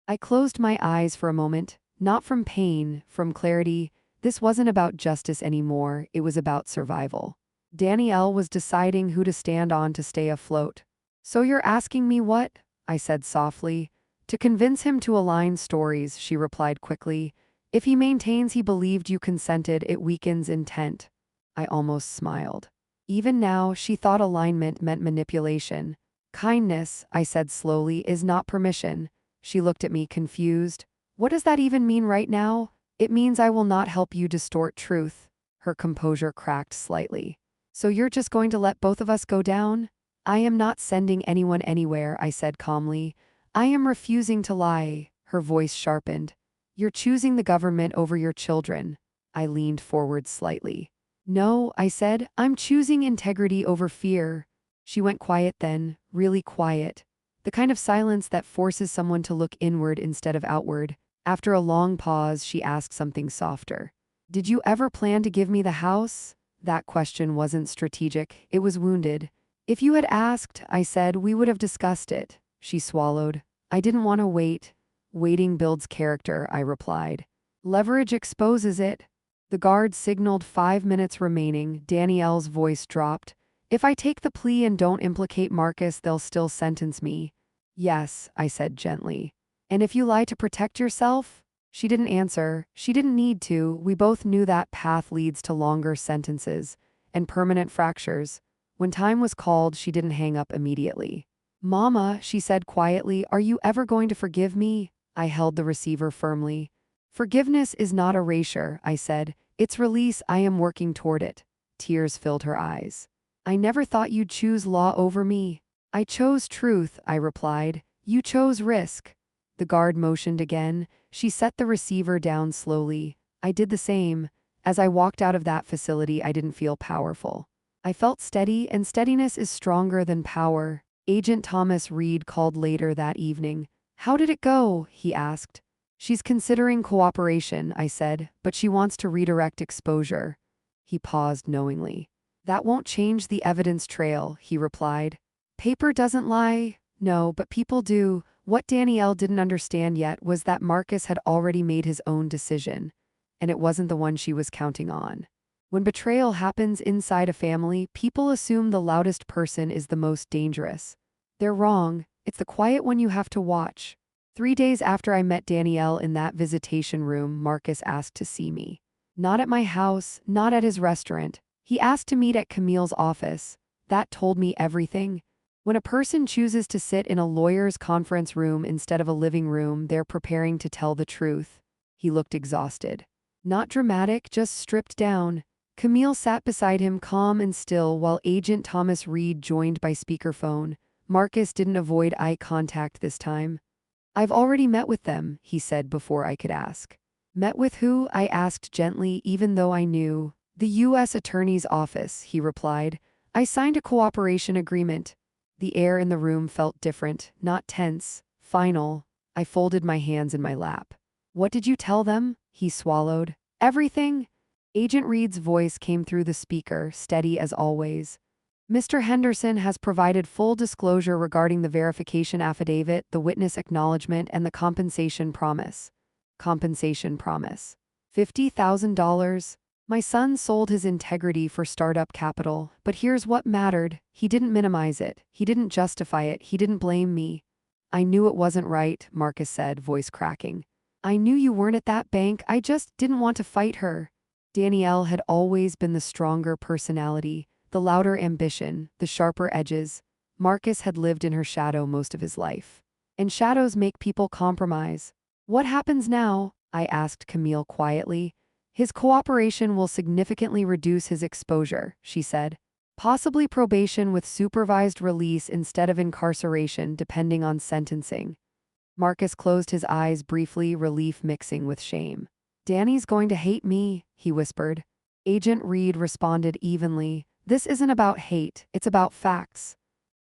I closed my eyes for a moment, not from pain, from clarity. This wasn't about justice anymore, it was about survival. Danielle was deciding who to stand on to stay afloat. So you're asking me what? I said softly. To convince him to align stories, she replied quickly. If he maintains he believed you consented, it weakens intent. I almost smiled. Even now, she thought alignment meant manipulation. Kindness, I said slowly, is not permission. She looked at me confused. What does that even mean right now? It means I will not help you distort truth. Her composure cracked slightly. So you're just going to let both of us go down? I am not sending anyone anywhere, I said calmly. I am refusing to lie. Her voice sharpened. You're choosing the government over your children. I leaned forward slightly. No, I said, I'm choosing integrity over fear. She went quiet then, really quiet. The kind of silence that forces someone to look inward instead of outward. After a long pause, she asked something softer. Did you ever plan to give me the house? That question wasn't strategic, it was wounded. If you had asked, I said, we would have discussed it. She swallowed. I didn't want to wait. Waiting builds character, I replied. Leverage exposes it. The guard signaled 5 minutes remaining. Danielle's voice dropped. If I take the plea and don't implicate Marcus, they'll still sentence me. Yes, I said gently. And if you lie to protect yourself? She didn't answer. She didn't need to. We both knew that path leads to longer sentences and permanent fractures. When time was called, she didn't hang up immediately. Mama, she said quietly, are you ever going to forgive me? I held the receiver firmly. Forgiveness is not erasure, I said. It's release. I am working toward it. Tears filled her eyes. I never thought you'd choose law over me. I chose truth, I replied. You chose risk. The guard motioned again. She set the receiver down slowly. I did the same. As I walked out of that facility, I didn't feel powerful. I felt steady, and steadiness is stronger than power. Agent Thomas Reed called later that evening. How did it go? He asked. She's considering cooperation, I said, but she wants to redirect exposure. He paused knowingly. That won't change the evidence trail, he replied. Paper doesn't lie. No, but people do. What Danielle didn't understand yet was that Marcus had already made his own decision, and it wasn't the one she was counting on. When betrayal happens inside a family, people assume the loudest person is the most dangerous. They're wrong. It's the quiet one you have to watch. 3 days after I met Danielle in that visitation room, Marcus asked to see me. Not at my house, not at his restaurant. He asked to meet at Camille's office. That told me everything. When a person chooses to sit in a lawyer's conference room instead of a living room, they're preparing to tell the truth. He looked exhausted. Not dramatic, just stripped down. Camille sat beside him calm and still while Agent Thomas Reed joined by speakerphone. Marcus didn't avoid eye contact this time. I've already met with them, he said before I could ask. Met with who? I asked gently, even though I knew. The U.S. Attorney's Office, he replied. I signed a cooperation agreement. The air in the room felt different, not tense, final. I folded my hands in my lap. What did you tell them? He swallowed. Everything. Agent Reed's voice came through the speaker, steady as always. Mr. Henderson has provided full disclosure regarding the verification affidavit, the witness acknowledgement, and the compensation promise. Compensation promise. $50,000. My son sold his integrity for startup capital, but here's what mattered. He didn't minimize it. He didn't justify it. He didn't blame me. I knew it wasn't right, Marcus said, voice cracking. I knew you weren't at that bank. I just didn't want to fight her. Danielle had always been the stronger personality, the louder ambition, the sharper edges. Marcus had lived in her shadow most of his life. And shadows make people compromise. What happens now? I asked Camille quietly. His cooperation will significantly reduce his exposure, she said. Possibly probation with supervised release instead of incarceration, depending on sentencing. Marcus closed his eyes briefly, relief mixing with shame. Danny's going to hate me, he whispered. Agent Reed responded evenly. This isn't about hate, it's about facts.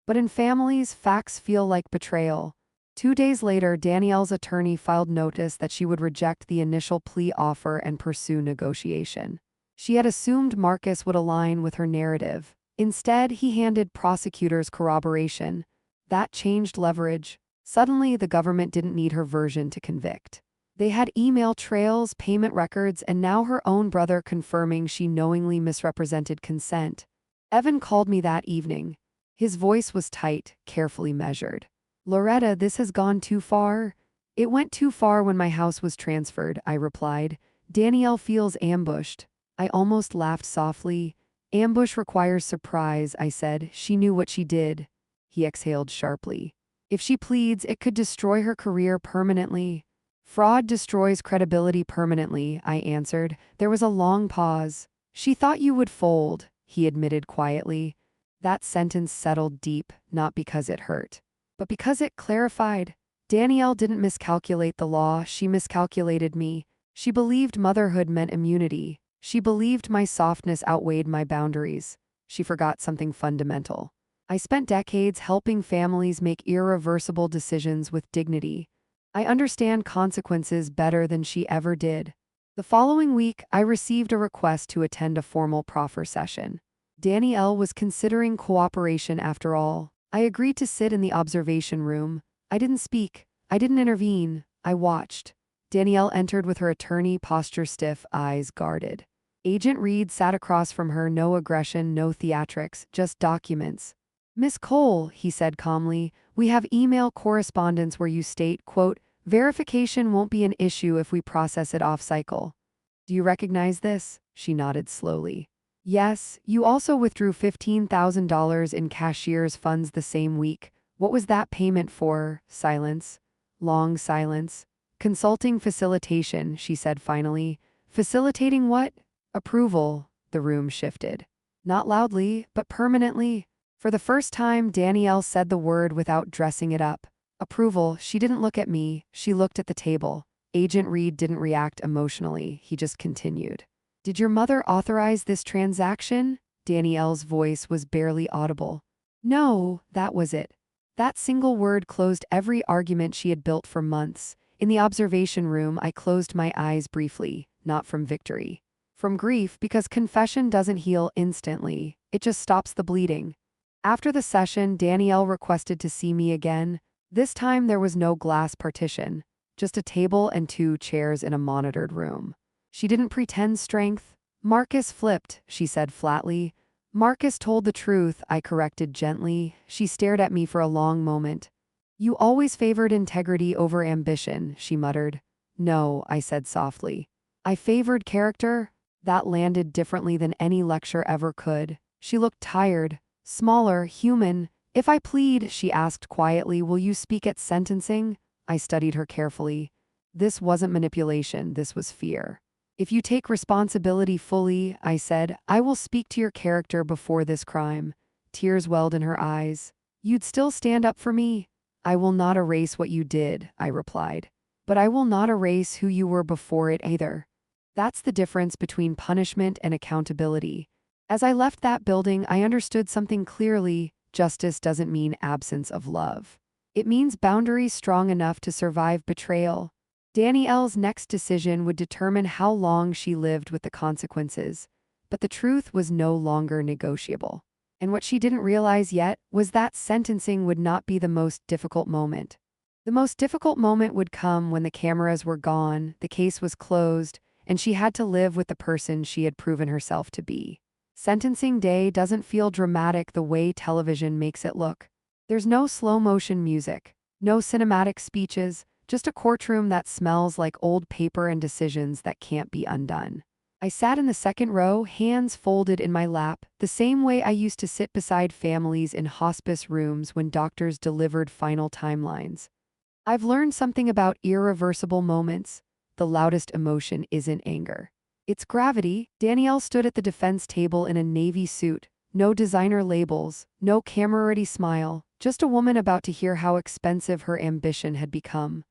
But in families, facts feel like betrayal. 2 days later, Danielle's attorney filed notice that she would reject the initial plea offer and pursue negotiation. She had assumed Marcus would align with her narrative. Instead, he handed prosecutors corroboration. That changed leverage. Suddenly, the government didn't need her version to convict. They had email trails, payment records, and now her own brother confirming she knowingly misrepresented consent. Evan called me that evening. His voice was tight, carefully measured. Loretta, this has gone too far. It went too far when my house was transferred, I replied. Danielle feels ambushed. I almost laughed softly. Ambush requires surprise, I said. She knew what she did. He exhaled sharply. If she pleads, it could destroy her career permanently. Fraud destroys credibility permanently, I answered. There was a long pause. She thought you would fold, he admitted quietly. That sentence settled deep, not because it hurt, but because it clarified. Danielle didn't miscalculate the law, she miscalculated me. She believed motherhood meant immunity. She believed my softness outweighed my boundaries. She forgot something fundamental. I spent decades helping families make irreversible decisions with dignity. I understand consequences better than she ever did. The following week, I received a request to attend a formal proffer session. Danielle was considering cooperation after all. I agreed to sit in the observation room. I didn't speak. I didn't intervene. I watched. Danielle entered with her attorney, posture stiff, eyes guarded. Agent Reed sat across from her, no aggression, no theatrics, just documents. "Miss Cole," he said calmly, "we have email correspondence where you state, quote, verification won't be an issue if we process it off-cycle. Do you recognize this?" She nodded slowly. "Yes, you also withdrew $15,000 in cashier's funds the same week. What was that payment for?" Silence. Long silence. "Consulting facilitation," she said finally. "Facilitating what?" "Approval." The room shifted. Not loudly, but permanently. For the first time, Danielle said the word without dressing it up. Approval. She didn't look at me. She looked at the table. Agent Reed didn't react emotionally. He just continued. "Did your mother authorize this transaction?" Danielle's voice was barely audible. "No, that was it." That single word closed every argument she had built for months. In the observation room, I closed my eyes briefly, not from victory. From grief, because confession doesn't heal instantly. It just stops the bleeding. After the session, Danielle requested to see me again. This time there was no glass partition, just a table and 2 chairs in a monitored room. She didn't pretend strength. "Marcus flipped," she said flatly. "Marcus told the truth," I corrected gently. She stared at me for a long moment. "You always favored integrity over ambition," she muttered. "No," I said softly. "I favored character." That landed differently than any lecture ever could. She looked tired, smaller, human. "If I plead," she asked quietly, "will you speak at sentencing?" I studied her carefully. This wasn't manipulation, this was fear. "If you take responsibility fully," I said, "I will speak to your character before this crime." Tears welled in her eyes. "You'd still stand up for me?" "I will not erase what you did," I replied. "But I will not erase who you were before it either." That's the difference between punishment and accountability. As I left that building, I understood something clearly. Justice doesn't mean absence of love. It means boundaries strong enough to survive betrayal. Danielle's next decision would determine how long she lived with the consequences. But the truth was no longer negotiable. And what she didn't realize yet was that sentencing would not be the most difficult moment. The most difficult moment would come when the cameras were gone, the case was closed, and she had to live with the person she had proven herself to be. Sentencing day doesn't feel dramatic the way television makes it look. There's no slow-motion music, no cinematic speeches, just a courtroom that smells like old paper and decisions that can't be undone. I sat in the second row, hands folded in my lap, the same way I used to sit beside families in hospice rooms when doctors delivered final timelines. I've learned something about irreversible moments. The loudest emotion isn't anger. It's gravity. Danielle stood at the defense table in a navy suit, no designer labels, no camera-ready smile, just a woman about to hear how expensive her ambition had become.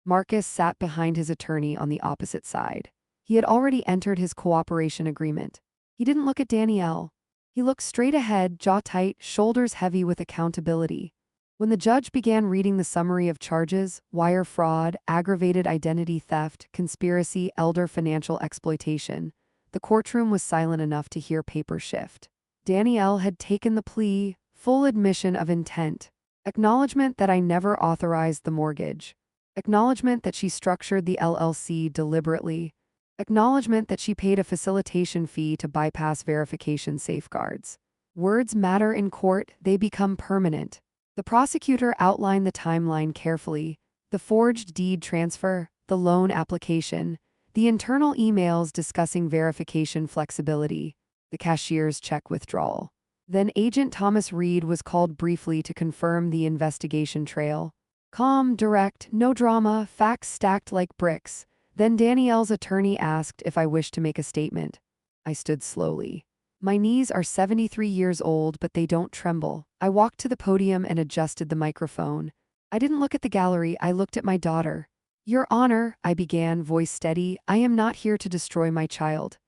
Marcus sat behind his attorney on the opposite side. He had already entered his cooperation agreement. He didn't look at Danielle. He looked straight ahead, jaw tight, shoulders heavy with accountability. When the judge began reading the summary of charges, wire fraud, aggravated identity theft, conspiracy, elder financial exploitation, the courtroom was silent enough to hear paper shift. Danielle had taken the plea, full admission of intent, acknowledgement that I never authorized the mortgage, acknowledgement that she structured the LLC deliberately, acknowledgement that she paid a facilitation fee to bypass verification safeguards. Words matter in court, they become permanent. The prosecutor outlined the timeline carefully: the forged deed transfer, the loan application, the internal emails discussing verification flexibility, the cashier's check withdrawal. Then Agent Thomas Reed was called briefly to confirm the investigation trail. Calm, direct, no drama, facts stacked like bricks. Then Danielle's attorney asked if I wished to make a statement. I stood slowly. My knees are 73 years old, but they don't tremble. I walked to the podium and adjusted the microphone. I didn't look at the gallery, I looked at my daughter. "Your Honor," I began, voice steady, "I am not here to destroy my child."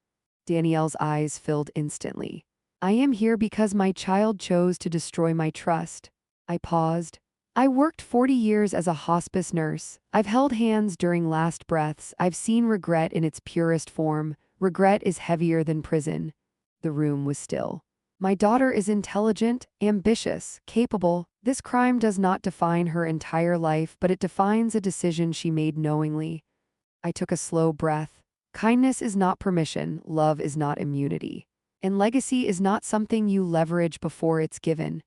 Danielle's eyes filled instantly. "I am here because my child chose to destroy my trust." I paused. I worked 40 years as a hospice nurse. I've held hands during last breaths. I've seen regret in its purest form. Regret is heavier than prison. The room was still. My daughter is intelligent, ambitious, capable. This crime does not define her entire life, but it defines a decision she made knowingly. I took a slow breath. Kindness is not permission, love is not immunity. And legacy is not something you leverage before it's given.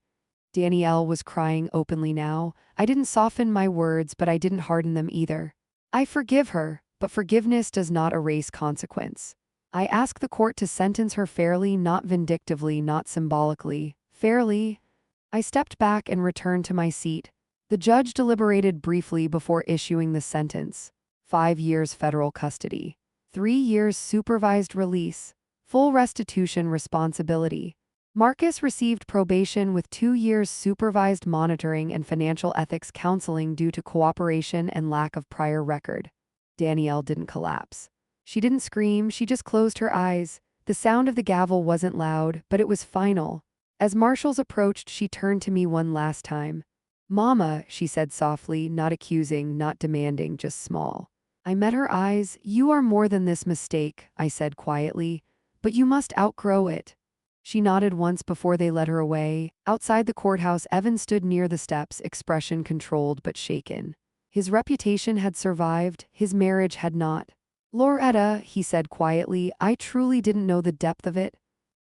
Danielle was crying openly now. I didn't soften my words, but I didn't harden them either. I forgive her, but forgiveness does not erase consequence. I ask the court to sentence her fairly, not vindictively, not symbolically. Fairly. I stepped back and returned to my seat. The judge deliberated briefly before issuing the sentence. 5 years federal custody. 3 years supervised release. Full restitution responsibility. Marcus received probation with 2 years supervised monitoring and financial ethics counseling due to cooperation and lack of prior record. Danielle didn't collapse. She didn't scream, she just closed her eyes. The sound of the gavel wasn't loud, but it was final. As marshals approached, she turned to me one last time. "Mama," she said softly, not accusing, not demanding, just small. I met her eyes. "You are more than this mistake," I said quietly, "but you must outgrow it." She nodded once before they led her away. Outside the courthouse, Evan stood near the steps, expression controlled but shaken. His reputation had survived, his marriage had not. "Loretta," he said quietly, "I truly didn't know the depth of it."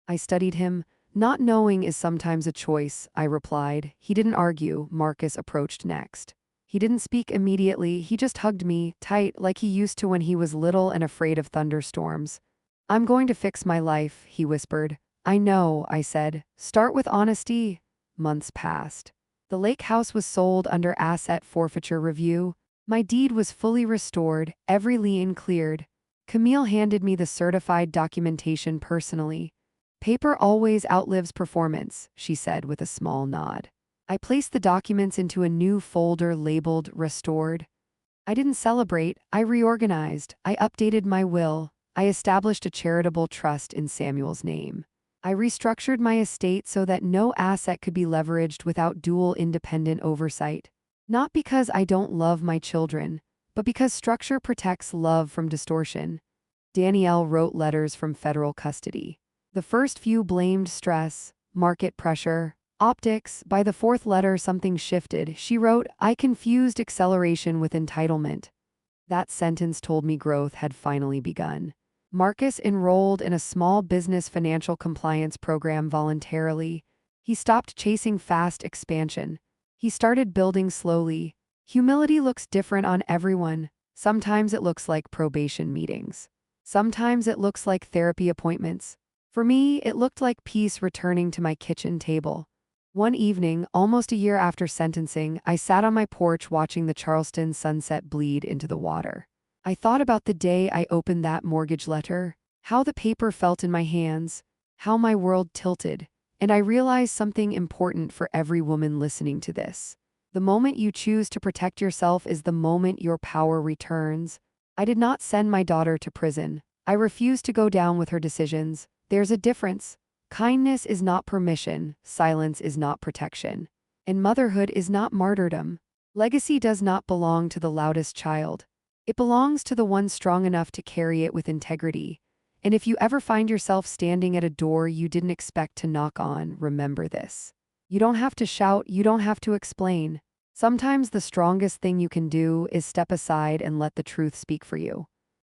I studied him. "Not knowing is sometimes a choice," I replied. He didn't argue. Marcus approached next. He didn't speak immediately, he just hugged me, tight, like he used to when he was little and afraid of thunderstorms. "I'm going to fix my life," he whispered. "I know," I said. "Start with honesty." Months passed. The lake house was sold under asset forfeiture review. My deed was fully restored, every lien cleared. Camille handed me the certified documentation personally. "Paper always outlives performance," she said with a small nod. I placed the documents into a new folder labeled Restored. I didn't celebrate, I reorganized, I updated my will, I established a charitable trust in Samuel's name. I restructured my estate so that no asset could be leveraged without dual independent oversight. Not because I don't love my children, but because structure protects love from distortion. Danielle wrote letters from federal custody. The first few blamed stress, market pressure, optics. By the fourth letter, something shifted. She wrote, "I confused acceleration with entitlement." That sentence told me growth had finally begun. Marcus enrolled in a small business financial compliance program voluntarily. He stopped chasing fast expansion. He started building slowly. Humility looks different on everyone. Sometimes it looks like probation meetings. Sometimes it looks like therapy appointments. For me, it looked like peace returning to my kitchen table. One evening, almost a year after sentencing, I sat on my porch watching the Charleston sunset bleed into the water. I thought about the day I opened that mortgage letter, how the paper felt in my hands, how my world tilted, and I realized something important for every woman listening to this. The moment you choose to protect yourself is the moment your power returns. I did not send my daughter to prison. I refused to go down with her decisions. There's a difference. Kindness is not permission, silence is not protection, and motherhood is not martyrdom. Legacy does not belong to the loudest child. It belongs to the one strong enough to carry it with integrity. And if you ever find yourself standing at a door you didn't expect to knock on, remember this. You don't have to shout, you don't have to explain. Sometimes the strongest thing you can do is step aside and let the truth speak for you.